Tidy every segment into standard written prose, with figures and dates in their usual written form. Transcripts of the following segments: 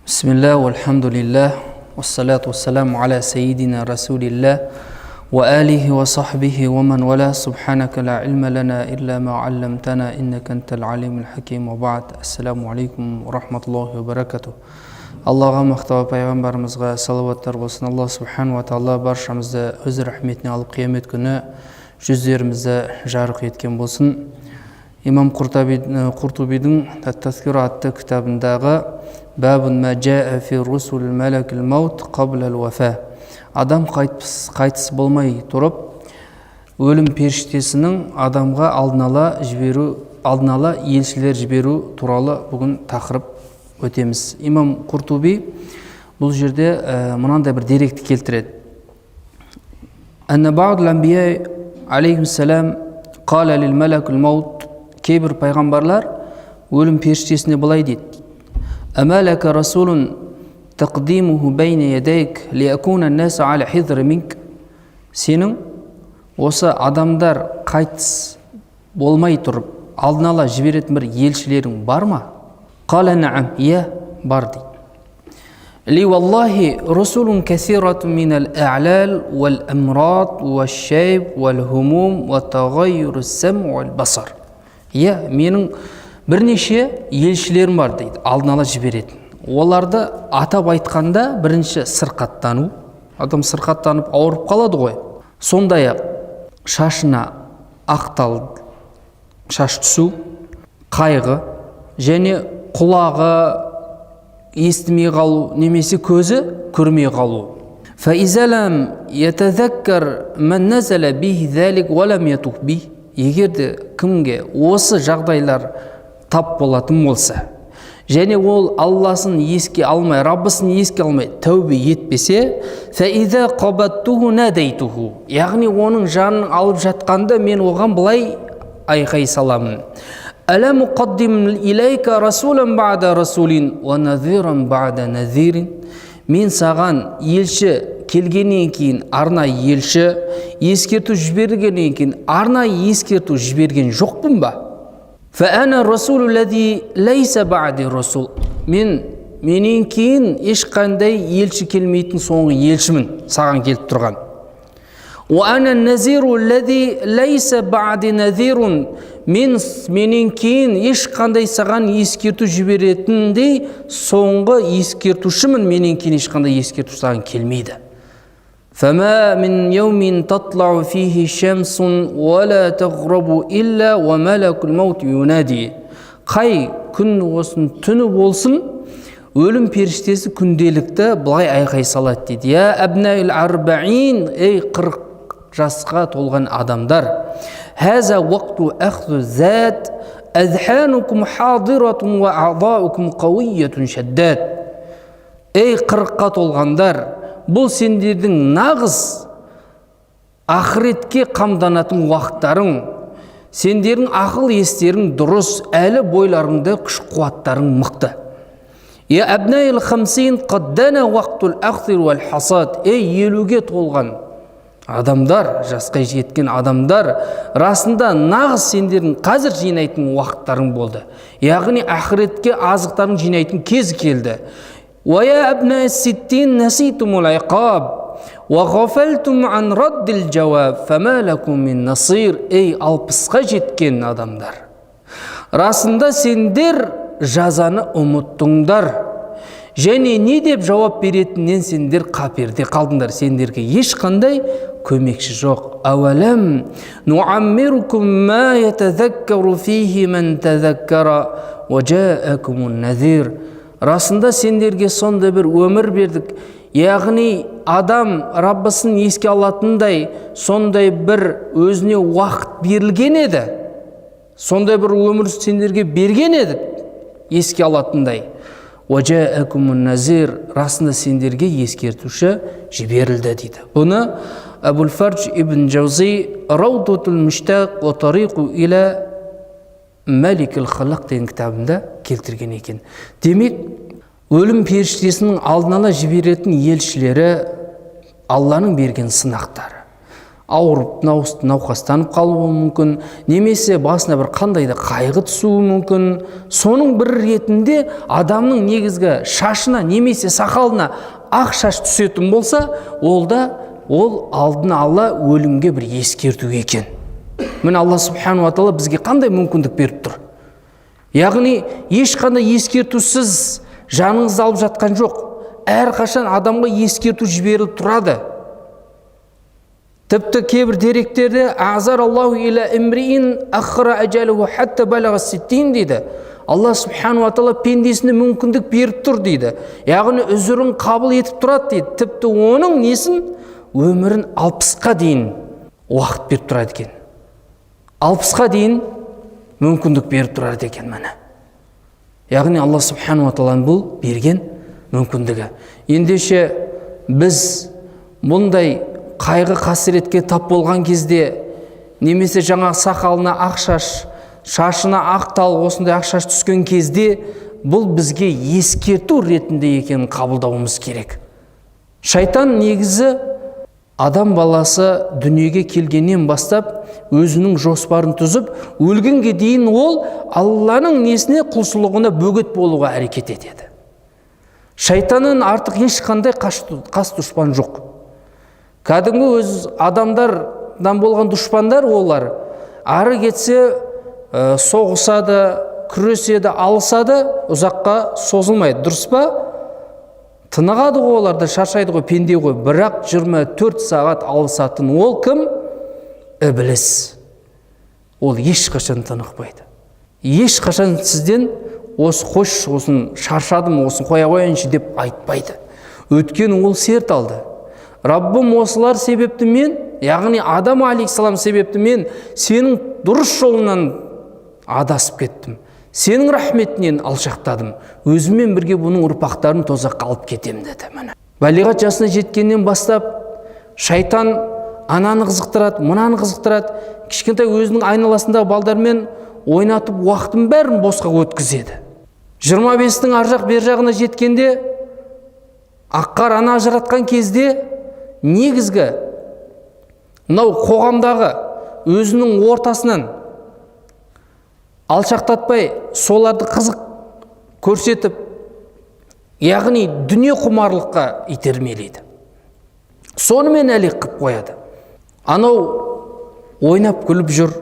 Bismillah, walhamdulillah, wassalatu wassalamu ala sayyidina rasulillah wa alihi wa sahbihi wa man wala subhanaka la ilma lana illa ma 'allamtana innaka antal alimul hakim wa ba'd. Assalamu alaikum wa rahmatullahi wa barakatuh. Аллаға мақтау пайғамбарымызға салауаттар болсын. Алла субхану ва тағала баршамызды өз рахметіне алып қиямет күні жүздерімізді жарық еткен болсын. Имам Құртубидің Ат-Тазкира атты кітабындағы бабун ма жаа фи русул малакил маут қабла ал-вафа, адам қайтыс болмай тұрып өлім періштесінің адамға алдын ала елшілер жіберу туралы бүгін тақырып өтеміз. Имам Құртуби бұл жерде мынандай бір деректі келтіреді. Анна ба'дул анбия алейхиссалам қала лил малакил маут, кейбір пайғамбарлар өлім періштесіне былай дейді: Амалака расулун тақдимуху бейне ядайк лиакуна наса аля хидр минк. Сенің осы адамдар қайтыс болмай тұрып алдын ала жіберетін бір елшілерің бар ма? Қала наам, иә, бар дейді. Ли валлахи расулун касиратун минал а'лал вал амрад вал шайб вал хумум вал тағайюр сам вал басар. Иә, менің бірнеше елшілерім бар дейді, алдын ала жіберетін. Оларды атап айтқанда бірінші сырқаттану, адам сырқаттанып ауырып қалады ғой. Сондай-ақ шашына ақтал шаш түсу, қайғы және құлағы естімей қалу немесе көзі көрмей қалу. Фаизалам ятазаккар ман назала бихи залик ва лам ятуб бих. Егерде кімге осы жағдайлар тап болатын болса және ол Алласын еске алмай, Раббысын еске алмай тәубе етпесе, фаиза қабаттуху надайтуху, яғни оның жанын алып жатқанда мен оған былай айқай саламын: Ала муқаддим илайка расулан бa'да расулин ва назиран бa'да назирин. Мен саған елші келгеннен кейін арнайы елші, ескерту жібергеннен кейін арнайы ескерту жіберген жоқпын ба? Фаана расулу лази лайса бa'ди расул. Менен кейін ешқандай елші келмейтін соңғы елшімін, саған келіп тұрған. Ва ана назиру лази лайса бa'ди назирун. Менен кейін ешқандай саған ескерту жіберетіндей соңғы ескертушімін, менен кейін ешқандай ескерту саған келмейді. فما من يوم تطلع فيه الشمس ولا تغرب إلا وملك الموت ينادي. Қай күн болсын, түні болсын, өлім періштесі күнделікті былай айқай салады дейді: Я абнаил арбаин, ей 40 жасқа толған адамдар, хаза уақту ахзу зат, азханукум хадиратун ва аъдаукум қауиятун шаддад. Ей 40-қа толғандар, бұл сендердің нағыз ақыретке қамданатын уақыттарың, сендердің ақыл естерің дұрыс, әлі бойларыңда күш қуаттарың мықты. Я абнаил хамсин қаддана уақтул ақсир вал хасад. Ей 50-ге толған адамдар, жасқа жеткен адамдар, расында нағыз сендердің қазір жинайтын уақыттарың болды. Яғни ақыретке азықтарын жинайтын кез келді. وَيَا أَبْنَاءَ السِّتِّينَ نَسِيتُمُ الْعِقَابَ وَغَفَلْتُمْ عَنْ رَدِّ الْجَوَابِ فَمَا لَكُمْ مِنْ نَصِيرٍ. Ей 60-қа жеткен адамдар, расында сендер жазаны ұмыттыңдар және не деп жауап беретінен сендер қаперде қалдыңдар, сендерге ешқандай көмекші жоқ. أَوَلَمْ نُعَمِّرُكُمْ مَا يَتَذَكَّرُ فِيهِ مَنْ تَذَكَّرَ وَجَاءَكُمُ النَّذِيرُ. Расында сендерге сондай бір өмір бердік, яғни адам Раббысын еске алатындай сондай бір өзіне уақыт берілген еді, сондай бір өмір сендерге берген едік еске алатындай. Уажаакумун назир, расында сендерге ескертуші жіберілді дейді. Бұны Абул Фардж ибн Джаузи Раудатул Муштақ ва тариқу иля Маликул Халақ деген кітабында келтірген екен. Демек, өлім періштесінің алдын ала жіберетін елшілері Алланың берген сынақтары. ауырып науқастанып қалуы мүмкін, немесе басына бір қандай да қайғы түсуі мүмкін. Соның бір ретінде адамның негізгі шашына немесе сақалына ақ шаш түсетін болса, ол алдын ала өлімге бір ескерту екен. Міне Алла субхану ва тағала бізге қандай мүмкіндік беріп тұр. Яғни ешқандай ескертусіз жаныңызды алып жатқан жоқ. Әрқашан адамға ескерту жіберіліп тұрады. Тіпті кейбір деректерде азар Аллаху иля имриин ахра ажалуху хатта балага ситтин дейді. Алла субхану ва тағала пендесіне мүмкіндік беріп тұр дейді. Яғни үзірін қабыл етіп тұрады дейді. Тіпті оның несін өмірін 60-қа дейін уақыт беріп тұрады екен. 60-қа дейін мүмкіндік беріп тұрады екен міне. Яғни Алла субхану ва тағаланың бұл берген мүмкіндігі. Ендеше біз бұндай қайғы қасіретке тап болған кезде, немесе жаңа сақалына ақ шаш, шашына ақ тал, осындай ақ шаш түскен кезде, бұл бізге ескерту ретінде екенін қабылдауымыз керек. Шайтан негізі адам баласы дүниеге келгеннен бастап өзінің жоспарын түзіп, өлгенге дейін ол Алланың несіне, құлшылығына бөгет болуға әрекет етеді. Шайтанның артық ешқандай қас дұшпан жоқ. Кәдімгі өз адамдардан болған дұшпандар, олар ары кетсе соғысады, күреседі, алысады, ұзаққа созылмайды. Дұрыс па? Тынығады ғой, оларды шаршайды ғой, пенде ғой. Бірақ 24 сағат алысатын ол кім? Ібліс. Ол ешқашан тынықпайды. Ешқашан сізден осын шаршадым, осын қоя қойыншы деп айтпайды. Өткен ол серт алды. Раббым осылар себепті мен, яғни Адам алейхиссалам себепті мен сенің дұрыс жолынан адасып кеттім. Сенің рахметінен алшақтадым. Өзімен бірге бұның ұрпақтарын тозаққа алып кетем деді. Балиғат жасына жеткеннен бастап шайтан ананы қызықтырады, мынаны қызықтырады. Кішкентай өзінің айналасындағы балдармен ойнатып уақытын бәрін босқа өткізеді. 25-тің аржақ бер жағына жеткенде, аққар ана ажыратқан кезде негізгі мынау қоғамдағы өзінің ортасынан алшақтатпай соларды қызық көрсетіп, яғни дүние құмарлыққа итермелейді. Сонымен әлек қып қояды. Анау ойнап күліп жүр,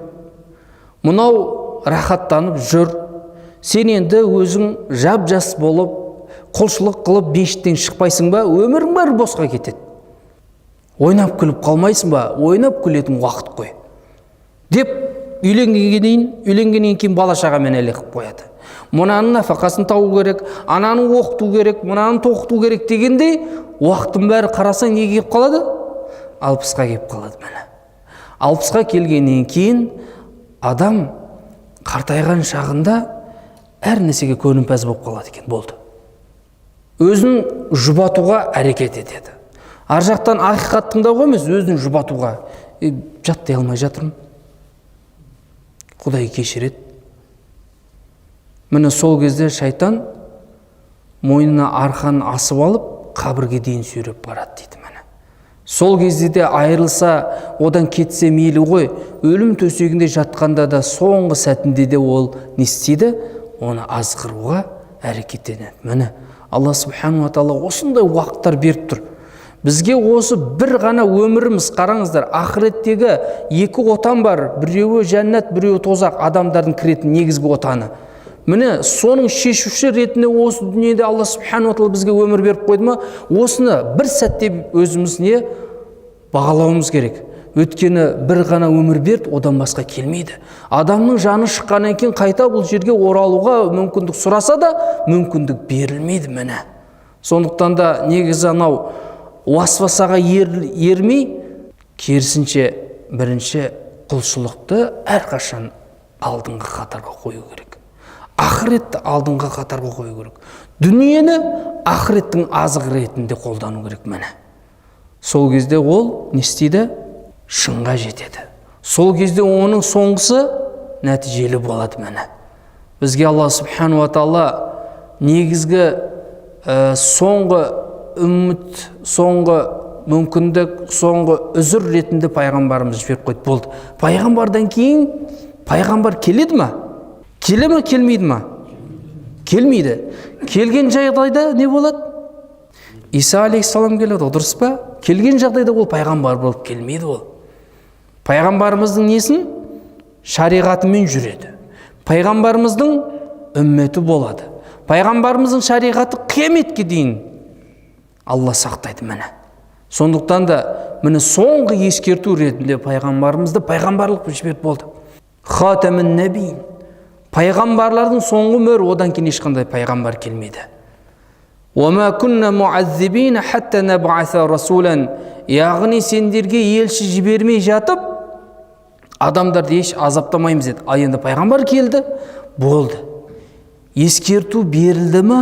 мынау рахаттанып жүр. Сен енді өзің жап-жас болып, құлшылық қылып мешіттен шықпайсың ба, өмірің бәрі босқа кетеді. Ойнап күліп қалмайсың ба, ойнап күлетін уақыт қой деп үйленгеннен кейін бала шағамен әлек қып қояды. Мұнаның нафақасын тауы керек, ананы оқыту керек, мұнаны тоқыту керек дегендей, уақыттың бәрі қарасаң неге кеп қалады? 60-қа кеп қалады міне. 60-қа келгеннен кейін адам қартайған шағында әр нәрсеге көнімпаз болып қалады екен, болды. Өзін жұбатуға әрекет етеді. Ар жақтан ақиқат тыңдауға емес, өзін жұбатуға. Жаттай алмай жатырмын. Құдай кешіреді. Міне сол кезде шайтан мойнына арқанын асып алып, қабірге дейін сүйреп барады дейді міне. Сол кезде де айырылса, одан кетсе мейлі ғой, өлім төсегінде жатқанда да соңғы сәтінде де ол не істейді? Оны азғыруға әрекеттенеді. Міне Алла субхану ва тағала осындай уақыттар беріп тұр. Бізге осы бір ғана өміріміз, қараңыздар, ақыреттегі 2 отан бар, біреуі жәннат, біреуі тозақ, адамдардың кіретін негізгі отаны. Міне соның шешуші ретінде осы дүниеде Алла субхану ва тағала бізге өмір беріп қойды ма, осыны бір сәтте өзіміз не бағалауымыз керек. Өткені бір ғана өмір берді, одан басқа келмейді. Адамның жаны шыққаннан кейін қайта бұл жерге оралуға мүмкіндік сұраса да, мүмкіндік берілмейді міне. Сондықтан да негізі анау уасвасаға ермей, керісінше бірінші құлшылықты әрқашан алдыңғы қатарға қою керек. Ақыретті алдыңғы қатарға қою керек. Дүниені ақыреттің азығы ретінде қолдану керек міне. Сол кезде ол не істейді? Шыңға жетеді. Сол кезде оның соңғысы нәтижелі болады міне. Бізге Алла субхану ва тағала негізгі соңғы үміт, соңғы мүмкіндік, соңғы үзір ретінде пайғамбарымыз жіберіп қойды, болды. Пайғамбардан кейін пайғамбар келеді ма? Келе ме, келмейді ма? Келмейді. Келген жағдайда не болады? Иса алейхиссалам келеді, дұрыс па? Келген жағдайда ол пайғамбар болып келмейді ол. Пайғамбарымыздың несін? Шариғатымен жүреді. Пайғамбарымыздың үмметі болады. Пайғамбарымыздың шариғаты қияметке дейін Алла сақтайды міне. Сондықтан да міне соңғы ескерту ретінде пайғамбарымызды пайғамбарлық жіберіп болды. Хатамун набиин. Пайғамбарлардың соңғы мөр, одан кейін ешқандай пайғамбар келмеді. Уама кунна муаззибина хатта наб'аса расулан. Яғни сендерге елші жібермей жатып, адамдарды еш азаптамаймыз деді. Ал енді пайғамбар келді, болды. Ескерту берілді ме,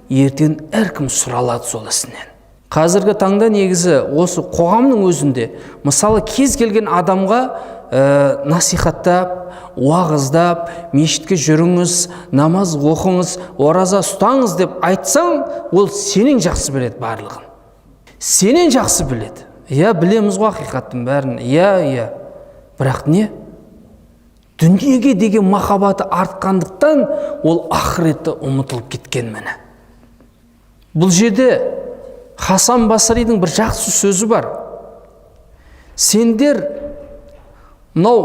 ертең әркім сұралады сол ісінен. Қазіргі таңда негізі осы қоғамның өзінде, мысалы кез келген адамға насихаттап, уағыздап, мешітке жүріңіз, намаз оқыңыз, ораза ұстаңыз деп айтсаң, ол сенен жақсы біледі барлығын. Сенен жақсы біледі. Я, білеміз ғой ақиқаттың бәрін. Я. Бірақ не? Дүниеге деген махаббаты артқандықтан ол ақыретті ұмытылып кеткен міне. Бұл жерде Хасан Басридің бір жақсы сөзі бар. Сендер мынау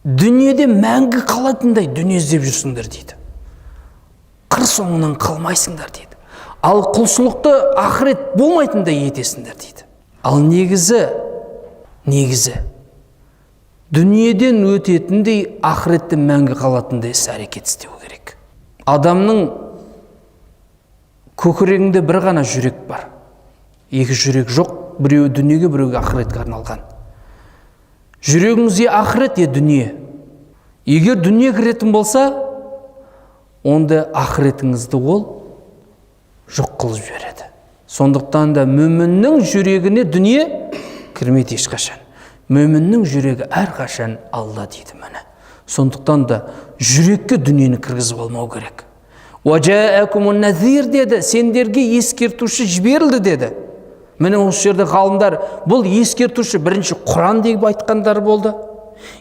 дүниеде мәңгі қалатындай дүние іздеп жүрсіңдер дейді. Қыр соңынан қалмайсыңдар дейді. Ал құлшылықты ақырет болмайтындай етесіңдер дейді. Ал негізі дүниеден өтетіндей ақыретте мәңгі қалатындай іс-әрекет істеу керек. Адамның көкірегінде бір ғана жүрек бар. Екі жүрек жоқ, біреуі дүниеге, біреуі ақыретке арналған. Жүрегіңізде ақырет, дүние. Егер дүние кіретін болса, онда ақыретіңізді ол жоқ қылып жібереді. Сондықтан да мүміннің жүрегіне дүние кірмейді ешқашан. Мүміннің жүрегі әрқашан Алла дейді міне. Сондықтан да жүрекке дүниені кіргізіп алмау керек. Уажаакумун назир деді, сендерге ескертуші жіберілді деді. Міне осы жерде ғалымдар бұл ескертуші бірінші Құран деп айтқандар болды,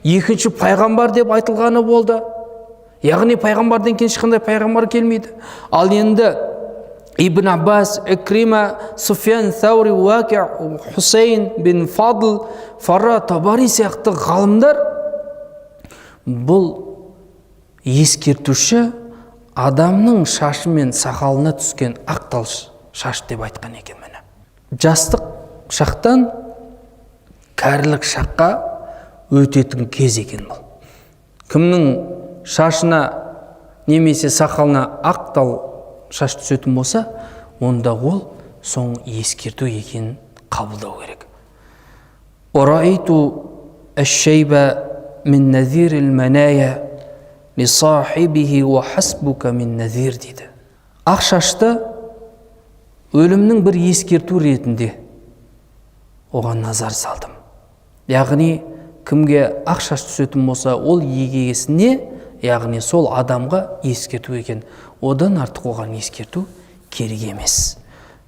екінші пайғамбар деп айтылғаны болды. Яғни пайғамбардан кейін ешқандай пайғамбар келмейді. Ал енді Ибн Аббас, Икрима, Суфьян Саури, Уаки, Хусейн бин Фадл, Фарра Табари сияқты ғалымдар бұл ескертуші адамның шашы мен сақалына түскен ақтал шаш деп айтқан екен міне. Жастық шақтан кәрілік шаққа өтетін кез екен бұл. Кімнің шашына немесе сақалына ақтал шаш түсетін болса, онда ол соң ескерту екенін қабылдау керек. Орайту әш-шейба мин назирил маная ли сахибихи ва хасбука мин назир дейді. Ақ шашты өлімнің бір ескерту ретінде оған назар салдым. Яғни кімге ақ шаш түсетін болса, ол егесіне, яғни сол адамға ескерту екен. Одан артық оған ескерту керек емес.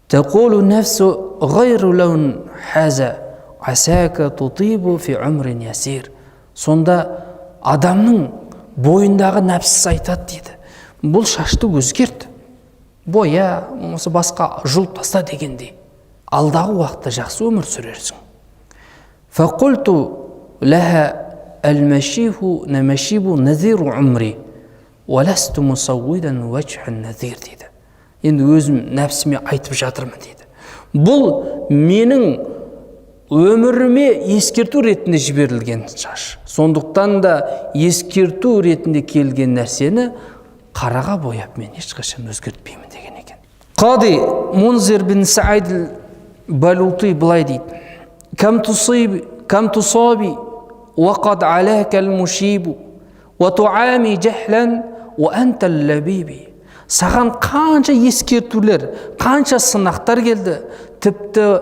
Тақулу нафсу ғайру лаун хаза асака тутибу фи умрин ясир. Сонда адамның бойындағы нәпсісі айтады дейді. Бұл шашты өзгерт. Боя, осы басқа жұлып таста дегендей. Алдағы уақытта жақсы өмір сүрерсің. Фақулту лаха әл-машиху намашибу назиру умри. Уаласту мусауидан уачхан назир дейді. Енді өзім нәпсіме айтып жатырмын дейді. Бұл менің өміріме ескерту ретінде жіберілген шаш. Сондықтан да ескерту ретінде келген нәрсені қараға бояп мен ешқашан өзгертпеймін деген екен. Қади Мунзир бин Саид Балути былай дейді. Кам тусаби وقد عليك المشيب وتعامي جهلا وأنت اللبيب. Саған қанша ескертулер, қанша сынақтар келді, тіпті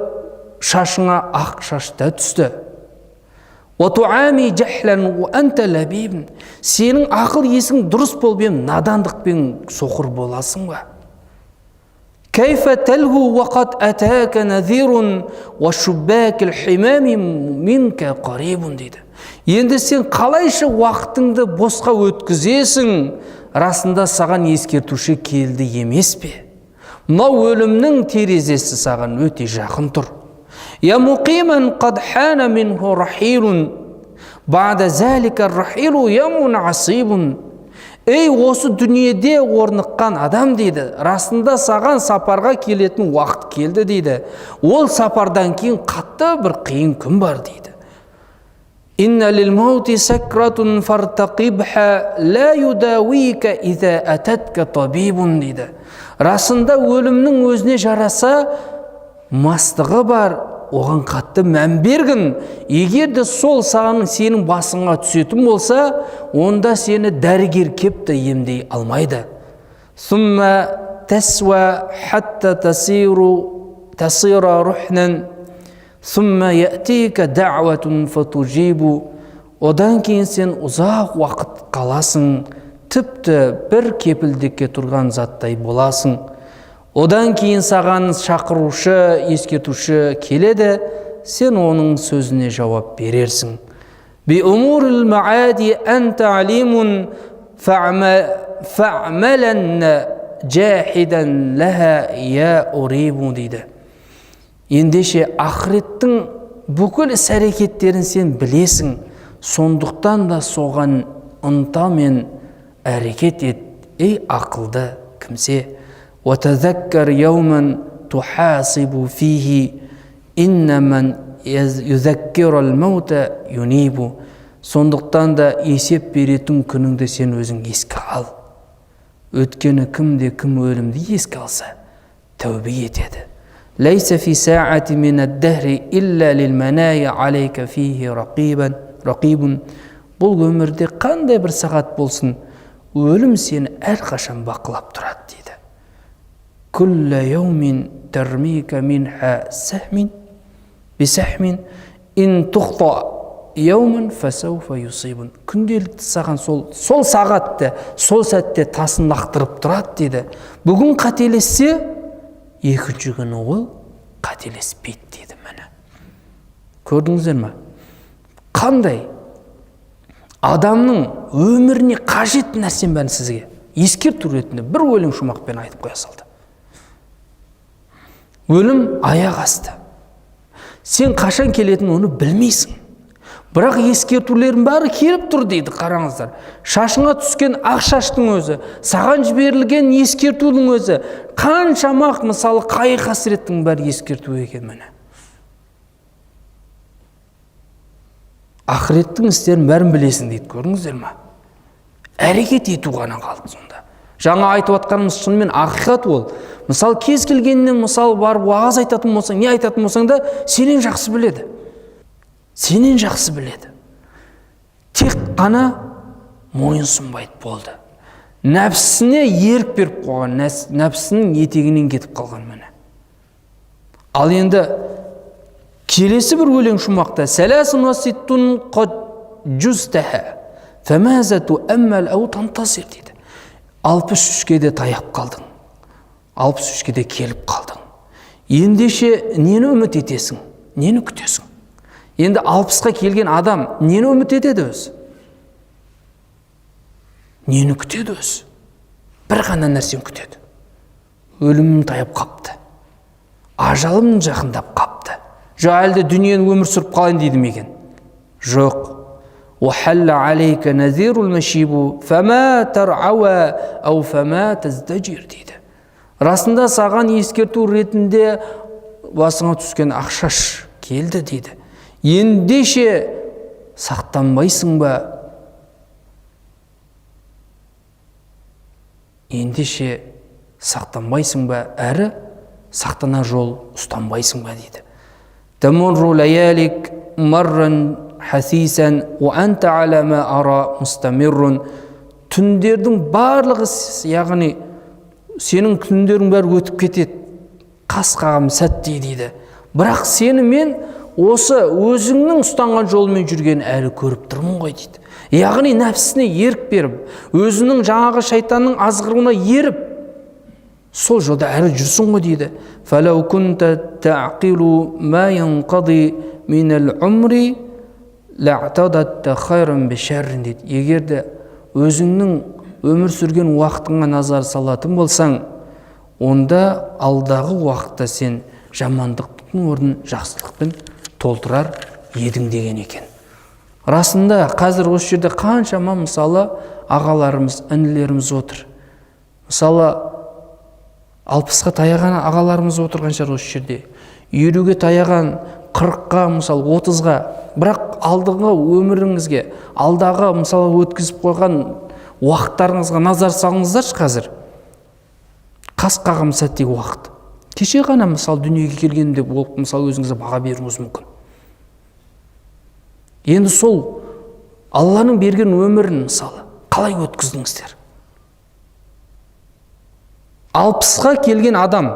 шашыңа ақ шашта түсті. وتعامي جهلا وأنت لبيب. Сенің ақыл есің дұрыс болып ем, надандықпен соқыр боласың ба? Кайфа талгу вақат атака надирун ва шуббакил химами минка қарибун дейді. Енді сен қалайша уақытыңды босқа өткізесің, расында саған ескертуші келді емес пе? Мынау өлімнің терезесі саған өте жақын тұр. Я муқиман қад хана минху рахилун бада залика рахилу ямун асибун. Ей, осы дүниеде орныққан адам дейді, расында саған сапарға келетін уақыт келді дейді. Ол сапардан кейін қатты бір қиын күн бар дейді. Инна лил маути сакратун фартақибха ла юдауика иза ататка табибун дейді. Расында өлімнің өзіне жараса мастығы бар, оған қатты мән бергін. Егер де сол сенің басыңа түсетін болса, онда сені дәрігер кепті емдей алмайды. Сумма тасва хатта тасира рухнан сумма я'тика дa'ватун фатужибу. Одан кейін сен ұзақ уақыт қаласың, тіпті бір кепілдікке тұрған заттай боласың. Одан кейін саған шақырушы, ескертуші келеді, сен оның сөзіне жауап берерсің. Би умурил маади анта алимун фa'малан жахидан лаха я урибу дейді. Ендеше ақыреттің бүкіл іс-әрекеттерін сен білесің, сондықтан да соған ынтамен әрекет ет, ей ақылды кімсе. وتذكر يوما تحاسب فيه إن من يذكر الموت ينيب. Сондықтан да есеп беретін күніңді сен өзің еске ал. Өткені кімде кім өлімді еске алса, тәубе етеді. ليس في ساعة من الدهر إلا للمنايا عليك فيه رقيب. Бұл өмірде қандай бір сағат болсын, өлім сені әрқашан бақылап тұрады дейді. كل يوم ترميك منها سهم بسهم إن تخطأ يوما فسوف يصيب. Күнделікті саған сол сағатты, сол сәтте тасын лақтырып тұрады дейді. Бүгін қателессе, екінші күні ол қателеспейді дейді. Міне. Көрдіңіздер ме? Қандай адамның өміріне қажет нәрсен бәрін сізге ескерту ретінде бір өлең шумақпен айтып қоя салды. Өлім аяқ асты. Сен қашан келетін оны білмейсің. Бірақ ескертулердің бәрі келіп тұр дейді, қараңыздар. Шашыңа түскен ақ шаштың өзі, саған жіберілген ескертудің өзі, қаншама мысалы қайғы қасіреттің бәрі ескерту екен міне. Ақыреттің істерін бәрін білесің дейді, көрдіңіздер ме? Әрекет ету ғана қалды сонда. Жаңа айтып атқанымыз шынымен ақиқат ол. Мысалы кез келгеннен мысалы барып уағыз айтатын болсаң, не айтатын болсаң да сенен жақсы біледі. Сенен жақсы біледі. Тек қана мойынсұнбайды болды. Нәпсісіне ерік беріп қойған, нәпсінің етегінен кетіп қалған міне. Ал енді келесі бір өлең шумақта сәләсін уаситтун қад жүстәхә фәмәзә туәммәл әу тантасир дейді. 63-ке де таяп қалдың. 63-ке де келіп қалдың. Ендеше нені үміт етесің? Нені күтесің? Енді 60-қа келген адам нені үміт етеді өзі? Нені күтеді өзі? Бір ғана нәрсен күтеді. Өлімім таяп қапты. Ажалым жақындап қапты. Жо әлде дүниені өмір сүріп қалайын дейді мекен? Жоқ. وحل عليك نذير المشيب فما ترعوى أو فما تزدجر дейді. Расында саған ескерту ретінде басыңа түскен ақшаш келді дейді. Ендеше сақтанбайсың ба? Ендеше сақтанбайсың ба? Әрі сақтана жол ұстанбайсың ба дейді. Тамурру лаялик марран хасисан ва анта ала ма ара мустамиррун. Түндердің барлығы, яғни сенің күндерің бәрі өтіп кетеді, қас-қағым сәтте дейді. Бірақ сені мен осы өзіңнің ұстанған жолымен жүрген әлі көріп тұрмын ғой дейді. Яғни нәпсісіне ерік беріп, өзінің жаңағы шайтанның азғыруына еріп, сол жолда әрі жүрсің ғой дейді. فَلَوْ كُنْتَ تَعْقِلُ مَا يَنْقَضِي مِنَ الْعُمْرِ لَعْتَدَتَّ خَيْرًا بِشَرٍ дейді. Егер де өзіңнің өмір сүрген уақытыңа назар салатын болсаң, онда алдағы уақытта сен жамандықтың орнын жақсылықпен толтырар едің деген екен. Расында қазір осы жерде қаншама мысалы ағаларымыз, інілеріміз отыр. Мысалы 60-қа таяған ағаларымыз отырған шығар осы жерде. 50-ге таяған, 40-қа, мысалы 30-ға, бірақ алдыңғы өміріңізге, алдағы мысалы өткізіп қойған уақыттарыңызға назар салыңыздаршы қазір. Қас қағым сәттегі уақыт. Кеше ғана мысалы дүниеге келгенде болып мысалы өзіңізге баға беруіңіз мүмкін. Енді сол Алланың берген өмірін мысалы қалай өткіздіңіздер? 60-қа келген адам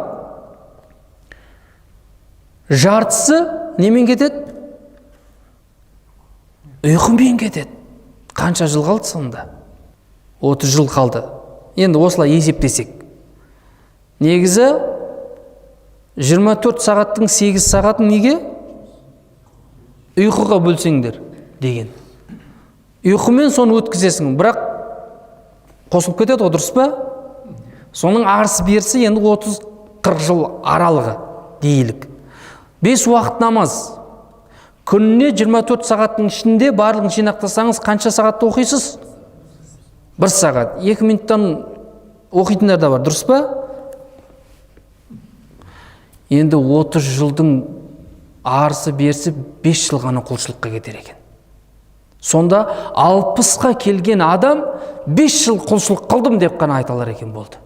жартысы немен кетеді? Ұйқымен кетеді. Қанша жыл қалды сонда? 30 жыл қалды. Енді осылай есептесек. Негізі 24 сағаттың 8 сағатын неге? Ұйқыға бөлсеңдер деген. Ұйқымен соны өткізесің, бірақ қосылып кетеді, дұрыс па? Соның арысы берісі енді 30-40 жыл аралығы дейілік. 5 уақыт намаз. Күніне 24 сағаттың ішінде барлығын жинақтасаңыз қанша сағатты оқисыз? 1 сағат. 2 минуттан оқитындар да бар, дұрыс па? Енді 30 жылдың арысы берісі 5 жыл ғана құлшылыққа кетер екен. Сонда 60-қа келген адам 5 жыл құлшылық қылдым деп қана айта алар екен болды.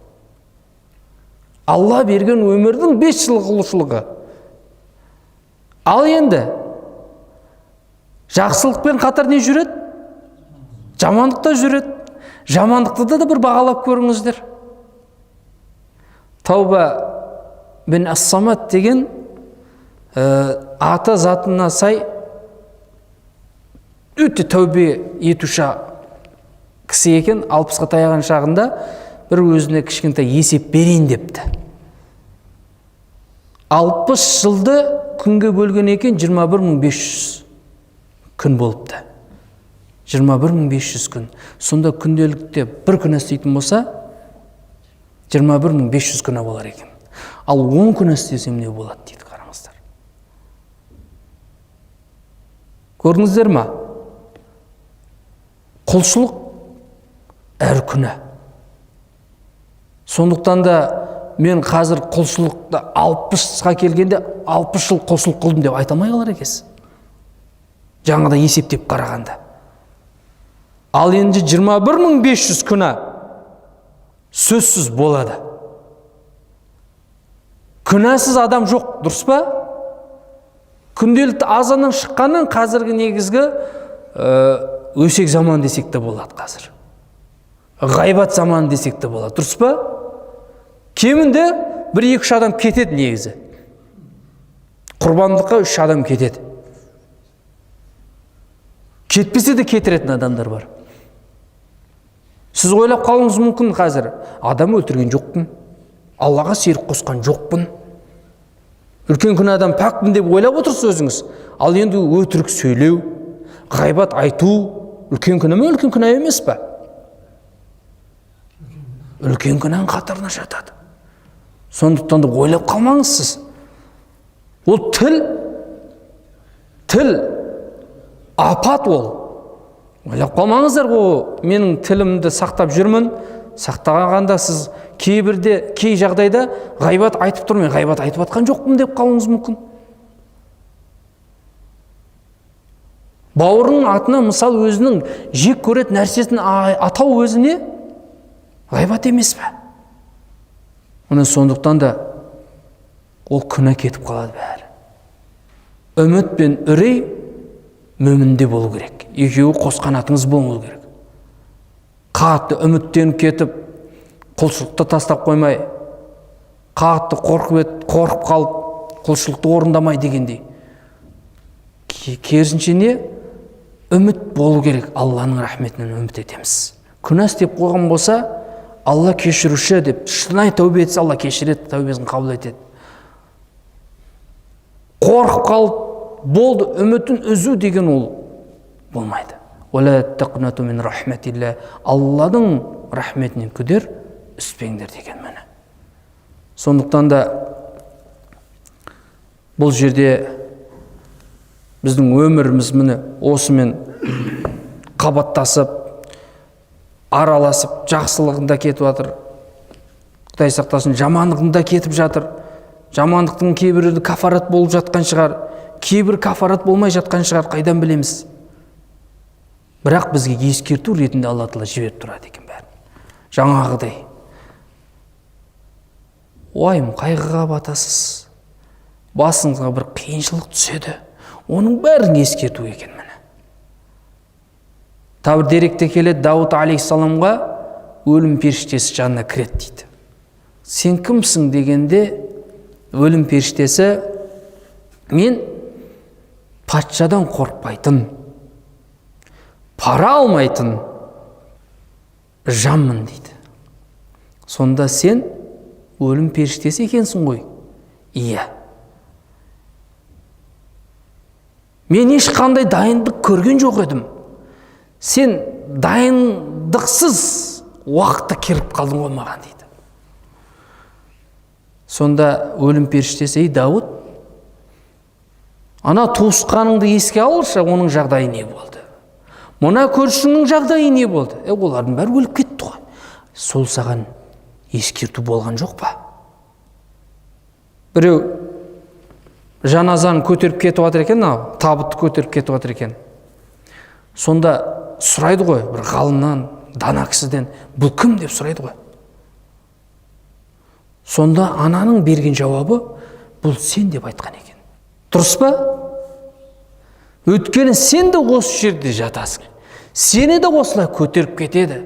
Алла берген өмірдің 5 жыл құлшылығы. Ал енді жақсылықпен қатар не жүреді? Жамандықта жүреді. Жамандықты да бір бағалап көріңіздер. Тауба бен Ас-Самат деген ата затына сай өте тәубе етуші кісі екен. 60-қа таяған шағында бір өзіне кішкентай есеп берейін депті. 60 жылды күнге бөлген екен 21.500 күн болыпты. 21.500 күн. Сонда күнделікте бір күн істейтін болса 21.500 күні болар екен. Ал 10 күн істесем не болады дейді, қараңыздар. Көрдіңіздер ма? Құлшылық әр күні. Сондықтан да мен қазір құлшылықты 60-қа келгенде 60 жыл құлшылық қылдым деп айта алмай қалар екенсіз. Жаңада есептеп қарағанда. Ал енді 21.500 күні сөзсіз болады. Күнәсіз адам жоқ, дұрыс па? Күнделікті азаннан шыққаннан қазіргі негізгі өсек заман десек те болады қазір. Ғайбат заман десек те болады, дұрыс па? Кемінде 1-2 адам кетеді негізі. Құрбандыққа 3 адам кетеді. Кетпесе де кетіретін адамдар бар. Сіз ойлап қалуыңыз мүмкін қазір. Адам өлтірген жоқпын. Аллаға серік қосқан жоқпын. Үлкен күнә адам пәкпін деп ойлап отырсыз өзіңіз. Ал енді өтірік сөйлеу, ғайбат айту үлкен күнә ме, үлкен күнә емес пе? Үлкен күнәнің қатарына жатады. Сондықтан да ойлап қалмаңыз сіз. Ол тіл апат ол. Ойлап қалмаңыздар, менің тілімді сақтап жүрмін. Сақтағанда сіз кей жағдайда ғайбат айтып тұрмын, ғайбат айтып атқан жоқпын деп қалуыңыз мүмкін. Бауырының атына мысал өзінің жек көретін нәрсесін атау өзіне ғайбат емес пе? Сондықтан да ол күнә кетіп қалады бәрі. Үміт пен үрей мөмінде болу керек. Екеуі қосқан атыңыз болу керек. Қатты үміттеніп кетіп, құлшылықты тастап қоймай, қатты қорқып қалып, құлшылықты орындамай дегендей. Керісінше не? Үміт болу керек. Алланың рахметінен үміт етеміз. Күнә істеп қойған болса, Алла кешіруші деп шынайы тәубе етсе, Алла кешіреді, тәубесін қабыл етеді. Қорқып қалып, болды, үмітін үзу деген ол болмайды. Уәлә тақнату мин рахметилля. Алладың рахметінен күдер үспеңдер деген мәні. Сондықтан да бұл жерде біздің өміріміз міне осымен қабаттасып, араласып, жақсылығында кетіп жатыр. Құдай сақтасын, жамандығында кетіп жатыр. Жамандықтың кейбірі кафарат болып жатқан шығар, кейбір кафарат болмай жатқан шығар, қайдан білеміз. Бірақ бізге ескерту ретінде Алла Тағала жіберіп тұрады екен бәрін. Жаңағыдай уайым қайғыға батасыз, басыңызға бір қиыншылық түседі, оның бәрін ескерту екен міне. Тағы деректе келеді, Дауд алейхиссаламға өлім періштесі жанына кіреді дейді. Сен кімсің дегенде, өлім періштесі, мен патшадан қорқпайтын, пара алмайтын жанмын дейді. Сонда сен өлім періштесі екенсің ғой? Иә. Мен ешқандай дайындық көрген жоқ едім. Сен дайындықсыз уақытта кіріп қалдың ғой маған дейді. Сонда өлім періштесі, ей Дауд, ана туысқаныңды еске алшы, оның жағдайы не болды? Мына көршіңнің жағдайы не болды? Олардың бәрі өліп кетті ғой. Сол саған ескерту болған жоқ па? Біреу жаназаны көтеріп кетіп жатыр екен, табытты көтеріп кетіп жатыр екен. Сонда сұрайды ғой, бір ғалымнан, дана кісіден, бұл кім деп сұрайды ғой. Сонда ананың берген жауабы, бұл сен деп айтқан екен. Дұрыс па? Өйткені сен де осы жерде жатасың. Сені де осылай көтеріп кетеді.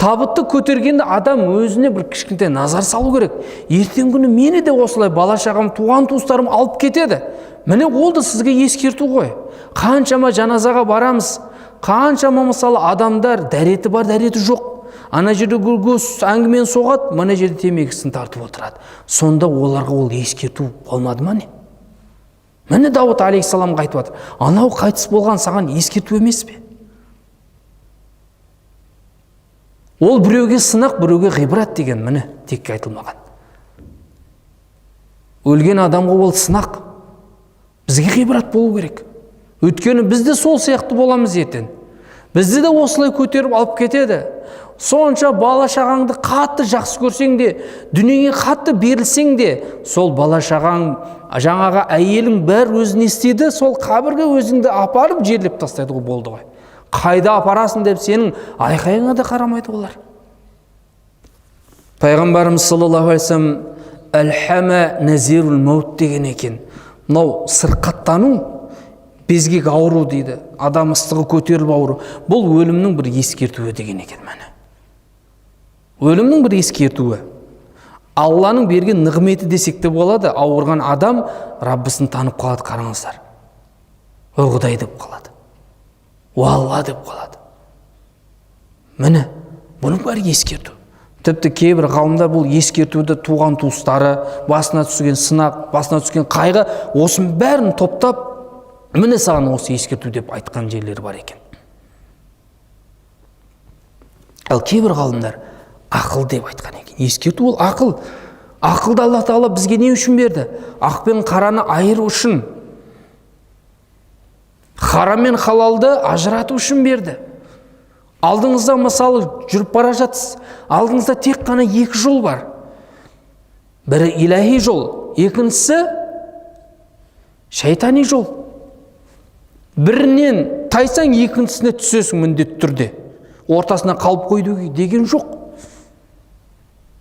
Табытты көтергенде адам өзіне бір кішкентай назар салу керек. Ертең күні мені де осылай бала-шағам, туған-туыстарым алып кетеді. Міне ол да сізге ескерту ғой. Қаншама жаназаға барамыз, қаншама мысалы адамдар дәреті бар, дәреті жоқ. Ана жерде гүргөс әңгімен соғады, мына жерде темекісін тартып отырады. Сонда оларға ол ескерту болмады ма не? Міне Дауд алейхиссаламға айтып жатыр. Анау қайтыс болған саған ескерту емес пе? Ол біреуге сынақ, біреуге ғибрат деген міне текке айтылмаған. Өлген адамға ол сынақ. Бізге ғибрат болу керек. Өйткені біз де сол сияқты боламыз ертең. Бізді де осылай көтеріп алып кетеді. Сонша бала-шағаңды қатты жақсы көрсең де, дүниеге қатты берілсең де, сол бала-шағаң, жаңаға әйелің бәр өзін істеді, сол қабірге өзіңді апарып жерлеп тастайды ғой, болды ғой. Қайда апарасың деп сенің айқайыңа да қарамайды олар. Пайғамбарымыз саллаллаху алейхи вассалам әл-хама назирул маут деген екен. Мынау сырқаттану, безгек ауру дейді. Адам ыстығы көтеріліп ауру. Бұл өлімнің бір ескертуі деген екен мәні. Өлімнің бір ескертуі. Алланың берген нығметі десек те болады, ауырған адам Раббысын танып қалады, қараңыздар. О Құдай деп қалады. О Алла деп қалады. Міне, бұның бәрі ескерту. Тіпті кейбір ғалымдар бұл ескертуді туған туыстары, басына түскен сынақ, басына түскен қайғы, осының бәрін топтап, міне саған осы ескерту деп айтқан жерлері бар екен. Ал кейбір ғалымдар ақыл деп айтқан екен. Ескерту ол ақыл. Ақылды Алла Тағала бізге не үшін берді? Ақ пен қараны айыру үшін, харам мен халалды ажырату үшін берді. Алдыңызда мысалы жүріп бара жатсыз, алдыңызда тек қана екі жол бар. Бірі илахи жол, екіншісі шайтани жол. Бірінен тайсаң, екіншісіне түсесің міндетті түрде. Ортасына қалып қойды деген жоқ.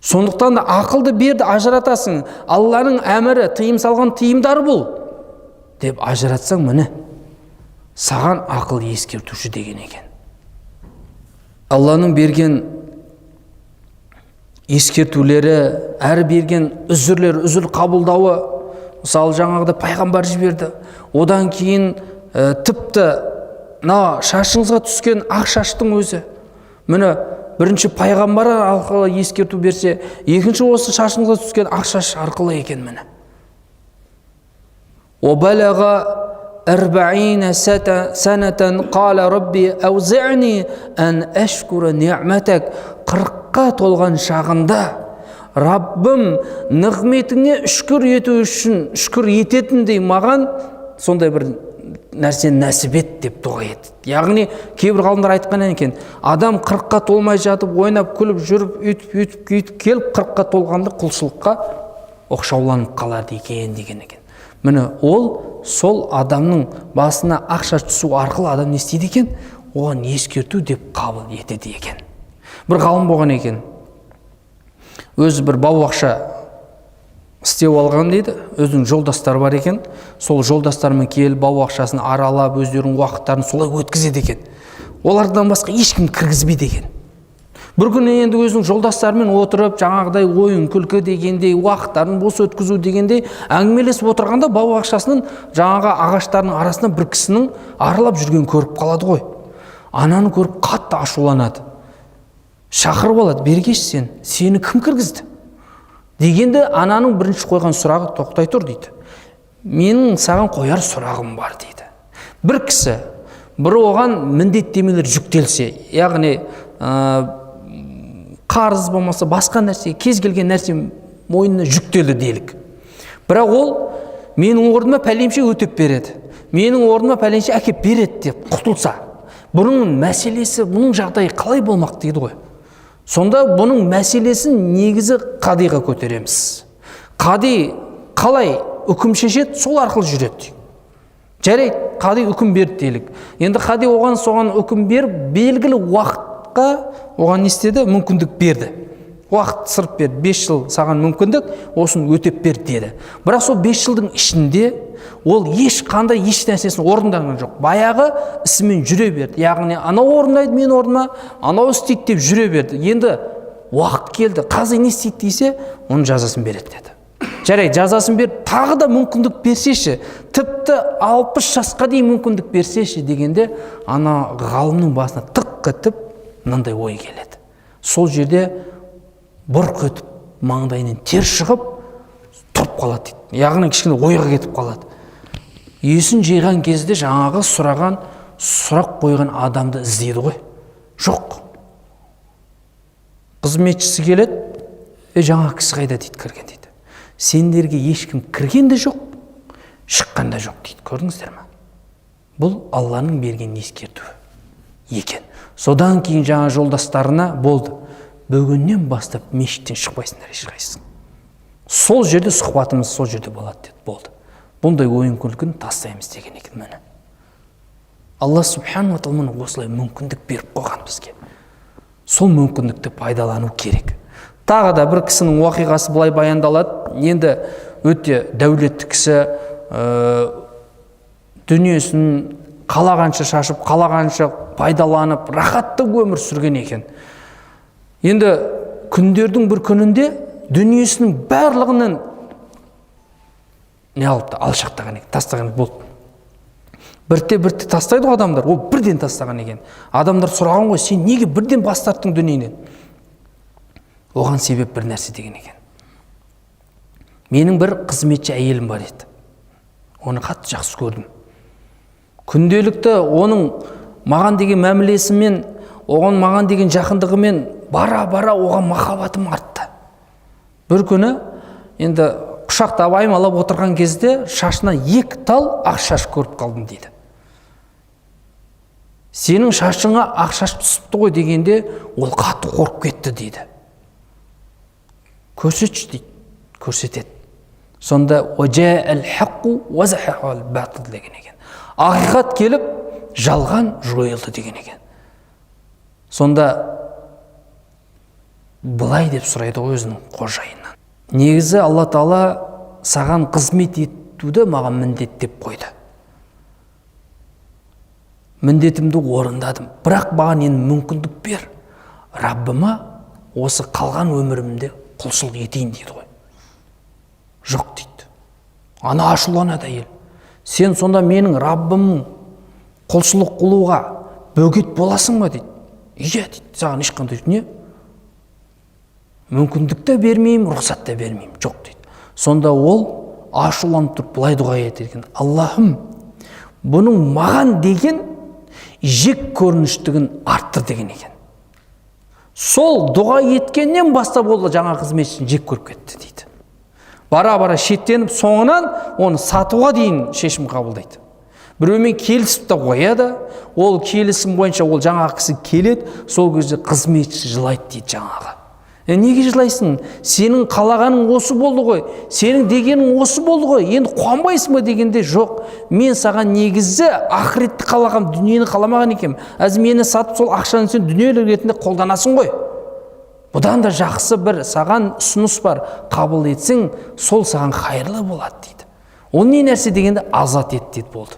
Сондықтан да ақылды берді, ажыратасың. Алланың әмірі, тыйым салған тыйымдары бұл деп ажыратсаң, міне саған ақыл ескертуші деген екен. Алланың берген ескертулері, әр берген үзірлер, үзір қабылдауы, мысалы жаңағыда пайғамбар жіберді. Одан кейін тіпті шашыңызға түскен ақ шаштың өзі. Міне бірінші пайғамбар арқылы ескерту берсе, екінші осы шашыңызға түскен ақ шаш арқылы екен міне. وبلغ 40 سنة قال ربي أوزعني أن أشكر نعمتك. 40-қа толған шағында Раббым нығметіңе шүкір ету үшін шүкір ететіндей маған сондай бір нәрсені нәсіп ет деп дұға етті. Яғни кейбір ғалымдар айтқан екен, адам 40-қа толмай жатып ойнап күліп жүріп үйтіп келіп 40-қа толғанда құлшылыққа оқшауланып қалады екен деген екен. Міне ол сол адамның басына ақша түсу арқылы адам не істейді екен? Оған ескерту деп қабыл етеді екен. Бір ғалым болған екен. Өзі бір бау-бақша істеп алған дейді. Өзінің жолдастары бар екен. Сол жолдастарымен келіп бау-бақшасын аралап, өздерінің уақыттарын солай өткізеді екен. Олардан басқа ешкім кіргізбейді екен. Бір күні енді өзінің жолдастарымен отырып, жаңағыдай ойын күлкі дегендей, уақыттарын бос өткізу дегендей әңгімелесіп отырғанда бау-бақшасының жаңағы ағаштарының арасынан бір кісінің аралап жүрген көріп қалады ғой. Ананы көріп қатты ашуланады. Шақырып алады, бері келші сені кім кіргізді? Дегенде ананың бірінші қойған сұрағы, тоқтай тұр дейді. Менің саған қояр сұрағым бар дейді. Бір кісі, бір оған міндеттемелер жүктелсе, яғни қарыз болмаса басқа нәрсе, кез келген нәрсе мойнына жүктелді делік. Бірақ ол менің орныма пәленше өтеп береді, менің орныма пәленше әкеп береді деп құтылса, бұның мәселесі, бұның жағдайы қалай болмақ дейді ғой. Сонда бұның мәселесін негізі қадиға көтереміз. Қади қалай үкім шешеді, сол арқылы жүреді. Жарайды, қади үкім берді делік. Енді қади соған үкім беріп, белгілі уақытқа оған не істеді? Мүмкіндік берді. Уақыт сырып берді. 5 жыл саған мүмкіндік, осын өтеп берді деді. Бірақ сол 5 жылдың ішінде ол ешқандай еш нәрсесін орындаған жоқ. Баяғы ісімен жүре берді. Яғни анау орындайды мен орныма, анау істейді деп жүре берді. Енді уақыт келді. Қазір не істейді десе, оның жазасын береді деді. Жарайды, жазасын беріп, тағы да мүмкіндік берсеші, тіпті 60 жасқа дейін мүмкіндік берсеші дегенде, ана ғалымның басына тық етіп, мынандай ой келеді. Сол жерде бұрқ етіп, маңдайынан тер шығып, тұрып қалады дейді. Яғни кішкене ойға кетіп қалады. Есін жиған кезде жаңағы сұрақ қойған адамды іздейді ғой. Жоқ. Қызметшісі келеді, жаңа кісі қайда дейді, кірген дейді. Сендерге ешкім кірген де жоқ, шыққан да жоқ дейді. Көрдіңіздер ме? Бұл Алланың берген ескертуі екен. Содан кейін жаңа жолдастарына болды. Бүгіннен бастап мешіттен шықпайсыңдар ешқайсың. Сол жерде сұхбатымыз сол жерде болады деді. Болды. Бұндай ойын күлкіні тастаймыз деген екен міне. Алла субхану ва тағала осылай мүмкіндік беріп қойған бізге. Сол мүмкіндікті пайдалану керек. Тағы да бір кісінің уақиғасы былай баяндалады. Енді өте дәулетті кісі, дүниесін қалағанша шашып, қалағанша пайдаланып, рахатты өмір сүрген екен. Енді күндердің бір күнінде дүниесінің барлығынан не алыпты? Алшақтаған екен, тастаған болды. Бірте тастайды ғой адамдар, ол бірден тастаған екен. Адамдар сұраған ғой, сен неге бірден бас тарттың дүниеден? Оған себеп бір нәрсе деген екен. Менің бір қызметші әйелім бар еді. Оны қатты жақсы көрдім. Күнделікті оның маған деген мәмілесімен, оған маған деген жақындығымен бара-бара оған махаббатым артты. Бір күні енді құшақтап аймалап отырған кезде шашына 2 тал ақ шаш көріп қалдым дейді. Сенің шашыңа ақ шаш түсіпті ғой дегенде ол қатты қорқып кетті дейді. Көрсетші дейді, көрсетеді. Сонда деген екен. Ақиқат келіп, жалған жойылды деген екен. Сонда былай деп сұрайды өзінің қожайынынан. Негізі Алла Тағала саған қызмет етуді маған міндет деп қойды. Міндетімді орындадым. Бірақ маған енді мүмкіндік бер. Раббыма осы қалған өмірімде құлшылық етейін дейді ғой. Жоқ дейді. Ана ашуланады әйел. Сен сонда менің Раббым құлшылық қылуға бөгет боласың ба дейді. Иә дейді, саған ешқандай не мүмкіндік те бермеймін, рұқсат та бермеймін, жоқ дейді. Сонда ол ашуланып тұрып былай дұға етеді екен: Аллахым, бұның маған деген жек көрініштігін арттыр деген екен. Сол дұға еткеннен бастап ол жаңа қызметшісін жек көріп кетті дейді. Бара-бара шеттеніп, соңынан оны сатуға дейін шешім қабылдайды. Біреумен келісіп та қояды, ол келісім бойынша ол жаңағы кісі келеді, сол кезде қызметші жылайды дейді жаңағы. Неге жылайсың? Сенің қалағаның осы болды ғой, сенің дегенің осы болды ғой, енді қуанбайсың ба дегенде, жоқ, мен саған негізі ақыретті қалағам, дүниені қаламаған екем. Әзір мені сатып сол ақшаны сен дүниелік ретінде қолданасың ғой. Бұдан да жақсы бір саған ұсыныс бар, қабыл етсең, сол саған қайырлы болады дейді. Ол не нәрсе дегенде азат ет дейді болды.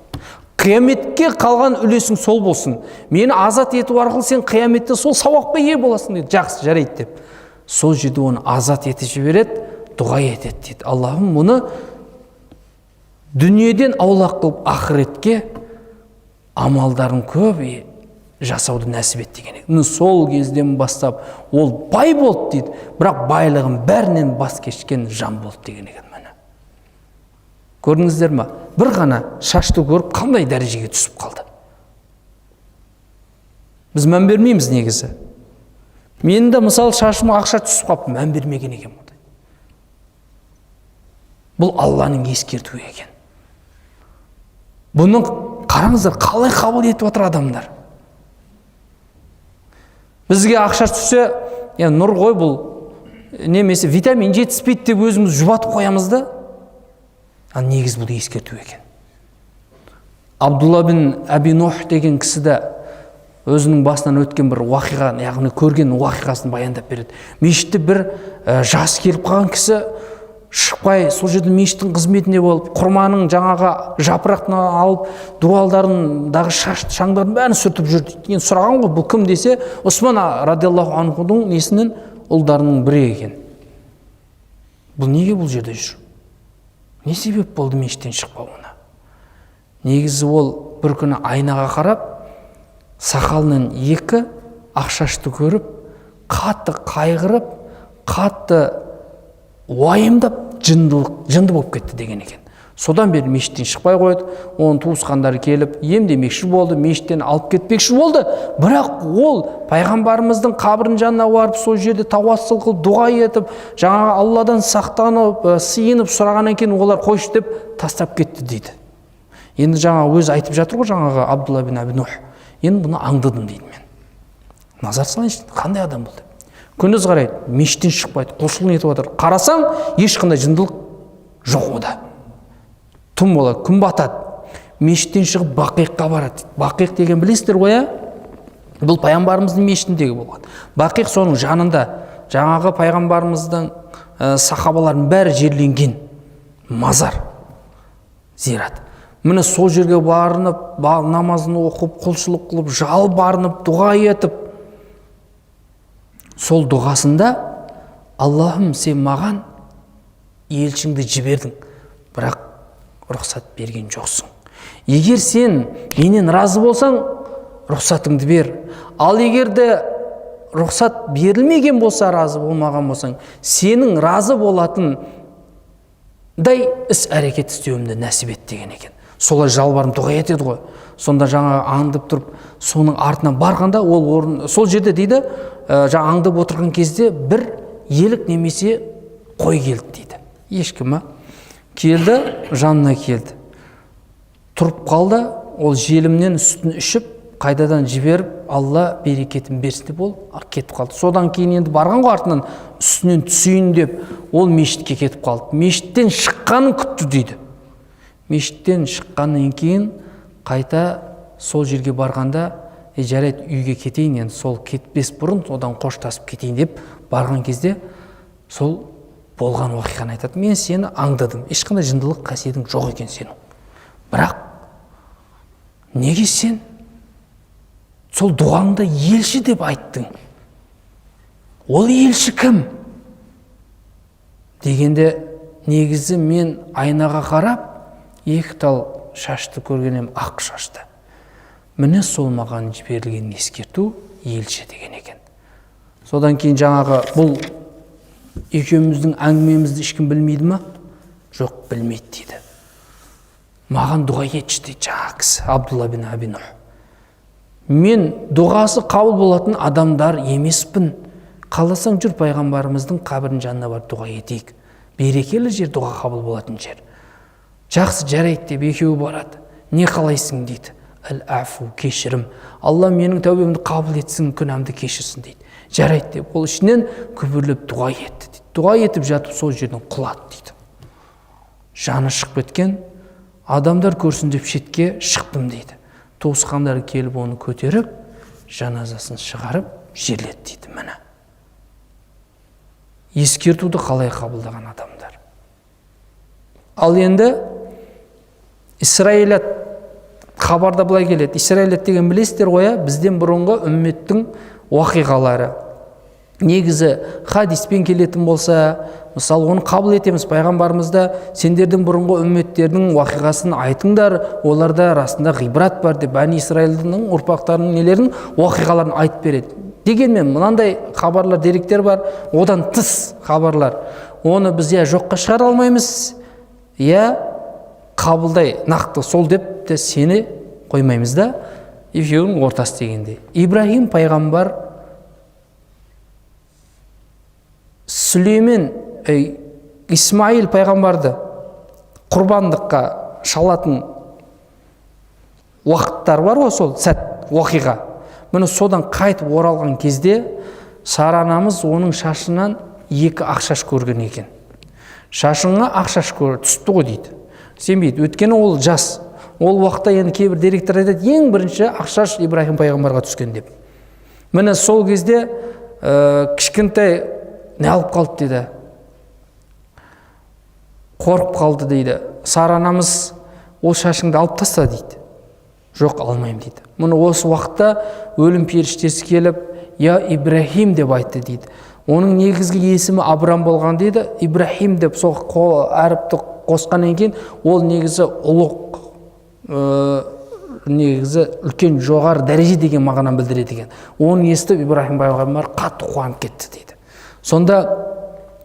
Қияметке қалған үлесің сол болсын. Мені азат ету арқылы сен қияметте сол сауапқа ие боласың дейді. Жақсы, жарайды деп. Сол жерде оны азат етіп жібереді, дұға етеді дейді. Аллахым, мұны дүниеден аулақ қылып ақыретке амалдарын көп жасауды нәсіп ет деген. Сол кезден бастап ол бай болды дейді, бірақ байлығын бәрінен бас кешкен жан болды деген екен. Көрдіңіздер ма? Бір ғана шашты көріп қандай дәрежеге түсіп қалды. Біз мән бермейміз негізі. Мен де мысалы шашыма ақша түсіп қалып, мән бермеген екен. Бұл Алланың ескертуі екен. Бұның қараңыздар, қалай қабыл етіп отыр адамдар. Бізге ақша түссе, нұр ғой бұл, немесе витамин жетіспейді деп өзіміз жұбатып қоямыз да. Негіз бұл ескерту екен. Абдулла бин Аби Нух деген кісі де өзінің басынан өткен бір уақиғаны, яғни көрген уақиғасын баяндап береді. Мешітте бір жас келіп қалған кісі шықпай, сол жерде мешіттің қызметінде болып, құрманың жаңағы жапырақтын алып, дуалдарындағы шаңдарын бәрін сүртіп жүрді. Енді сұраған ғой, бұл кім десе, Осман радиаллаху анхудың несінің ұлдарының бірі екен. Бұл неге бұл жерде жүр? Не себеп болды мешіттен шықпауына? Негізі ол бір күні айнаға қарап, сақалынан екі ақшашты көріп, қатты қайғырып, қатты уайымдап, жынды болып кетті деген екен. Содан бері мешіттен шықпай қойды. Оның туысқандары келіп, емдемекші болды, мешіттен алып кетпекші болды. Бірақ ол пайғамбарымыздың қабірінің жанына барып, сол жерде тауассул қылып, дұға етіп, жаңағы Алладан сақтанып, сиынып сұрағаннан кейін олар қойшы деп тастап кетті дейді. Енді жаңағы өзі айтып жатыр ғой, жаңағы Абдулла бин Аби Нух. Енді бұны аңдыдым дейді мен. Назар салайыншы, қандай адам болды? Күндіз қарайды, мешіттен шықпайды, құлшылық етіп отыр. Қарасаң, ешқандай жындылық жоқ ода. Түн болады, күн батады. Мешіттен шығып Бақиққа барады. Бақиқ деген білесіздер ғой, бұл пайғамбарымыздың мешітіндегі болған. Бақиқ соның жанында, жаңағы пайғамбарымыздың сахабалардың бәрі жерленген мазар, зират. Міне сол жерге барынып, намазын оқып, құлшылық қылып, жалбарынып, дұға етіп, сол дұғасында: Аллахым, сен маған елшіңді жібердің, бірақ рұқсат берген жоқсың. Егер сен менен разы болсаң, рұқсатыңды бер. Ал егер де рұқсат берілмеген болса, разы болмаған болсаң, сенің разы болатындай іс әрекет істеуімді нәсіп ет деген екен. Солай жалбарынып дұға етеді ғой. Сонда жаңа аңдып тұрып, соның артынан барғанда, сол жерде дейді, жаңа аңдып отырған кезде бір елік немесе қой келді дейді. Ешкі ма? Келді, жанына келді. Тұрып қалды, ол желімнен сүтін ішіп, қайдадан жіберіп, Алла берекетін берсін деп ол кетіп қалды. Содан кейін енді барған ғой артынан үстінен түсейін деп, ол мешітке кетіп қалды. Мешіттен шыққанын күтті дейді. Мешіттен шыққаннан кейін қайта сол жерге барғанда, жарайды, үйге кетейін, енді сол кетпес бұрын одан қоштасып кетейін деп барған кезде сол болған уақиғаны айтады. Мен сені аңдадым, ешқандай жындылық қасиетің жоқ екен сенің. Бірақ неге сен сол дұғаңда елші деп айттың? Ол елші кім? Дегенде негізі мен айнаға қарап, екі тал шашты көргенем, ақ шашты. Міне сол маған жіберілген ескерту, елші деген екен. Содан кейін жаңағы бұл екеуміздің әңгімемізді ешкім білмейді ма? Жоқ, білмейді дейді. Маған дұға етші дейді жаңағы кісі, Абдулла бин Аби Нух. Мен дұғасы қабыл болатын адамдар емеспін. Қаласаң жүр пайғамбарымыздың қабірінің жанына барып дұға етейік. Берекелі жер, дұға қабыл болатын жер. Жақсы, жарайды деп екеуі барады. Не қалайсың дейді. Әл-афу, кешірім. Алла менің тәубемді қабыл етсін, күнәмді кешірсін дейді. Жарайды деп, ол ішінен күбірлеп дұға етті дейді. Дұға етіп жатып сол жерден құлады дейді. Жаны шығып кеткен, адамдар көрсін деп шетке шықтым дейді. Туысқандары келіп оны көтеріп, жаназасын шығарып жерледі дейді. Міне. Ескертуді қалай қабылдаған адамдар. Ал енді Исраилят хабарда былай келеді. Исраилят деген білесіздер ғой, бізден бұрынғы үмметтің уақиғалары. Негізі хадиспен келетін болса, мысалы оны қабыл етеміз. Пайғамбарымызда сендердің бұрынғы үмметтердің уақиғасын айтыңдар, оларда расында ғибрат бар деп Бәни Исраилдің ұрпақтарының нелерін, уақиғаларын айтып береді. Дегенмен мынандай хабарлар, деректер бар, одан тыс хабарлар. Оны біз жоққа шығара алмаймыз, қабылдай нақты сол деп те сені қоймаймыз да, екеуінің ортасы дегенде. Ибрахим пайғамбар Сүлеймен, Исмаил пайғамбарды құрбандыққа шалатын уақыттар бар ғой, сол сәт, уақиға. Міне содан қайтып оралған кезде Сара анамыз оның шашынан 2 ақ шаш көрген екен. Шашыңа ақ шаш түсті ғой дейді. Сенбейді, өйткені ол жас. Ол уақытта енді кейбір деректер айтады, ең бірінші ақ шаш Ибрахим пайғамбарға түскен деп. Міне сол кезде кішкентай не алып қалды дейді. Қорқып қалды дейді. Сара анамыз ол шашыңды алып таста дейді. Жоқ, алмайым дейді. Мұны осы уақытта өлім періштесі келіп, я Ибрахим деп айтты дейді. Оның негізгі есімі Абрам болған дейді. Ибрахим деп сол әріпті қосқаннан кейін, ол негізі ұлық, негізі үлкен жоғары дәреже деген мағынаны білдіреді екен. Оны естіп Ибрахим пайғамбар қатты қуанып кетті дейді. Сонда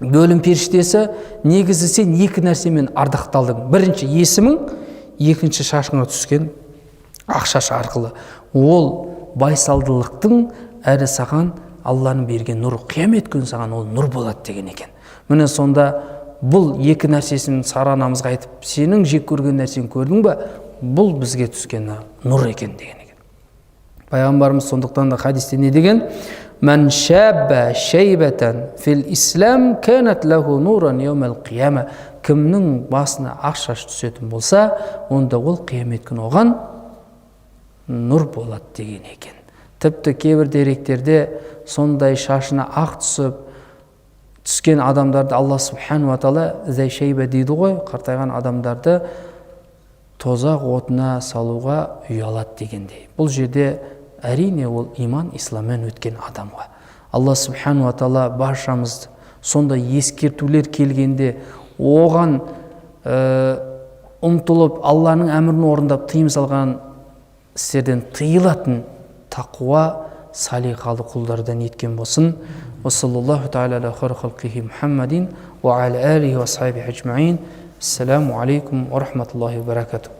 өлім періштесі, негізі сен 2 нәрсемен ардақталдың. Бірінші есімің, екінші шашыңа түскен ақ шаш арқылы. Ол байсалдылықтың әрі саған Алланың берген нұры, қиямет күні саған ол нұр болады деген екен. Міне сонда бұл 2 нәрсесін Сара анамызға айтып, сенің жек көрген нәрсені көрдің бе? Бұл бізге түскен нұр екен деген екен. Пайғамбарымыз сондықтан да хадисте не деген? Мән шәббә шәйбәтән фил ислам кәнәт ләху нуран яумал қияма. Кімнің басына ақ шаш түсетін болса, онда ол қиямет күні оған нұр болады деген екен. Тіпті кейбір деректерде сондай шашына ақ түскен адамдарды Алла субхану ва тағала зәй шәйбә дейді ғой, қартайған адамдарды тозақ отына салуға ұялады дегендей. Бұл жерде әрине ол иман, исламмен өткен адамға. Алла субхану ва тағала баршамызды сондай ескертулер келгенде оған ұмтылып, Алланың әмірін орындап тыйым салған істерден тыйылатын тақуа, салиқалы құлдардан еткен болсын. Ва саллаллаху тағала аля хайри халқихи Мухаммадин ва аля алихи ва асхабихи аджмаин. Ассаламу алейкум ва рахматуллахи ва баракатух.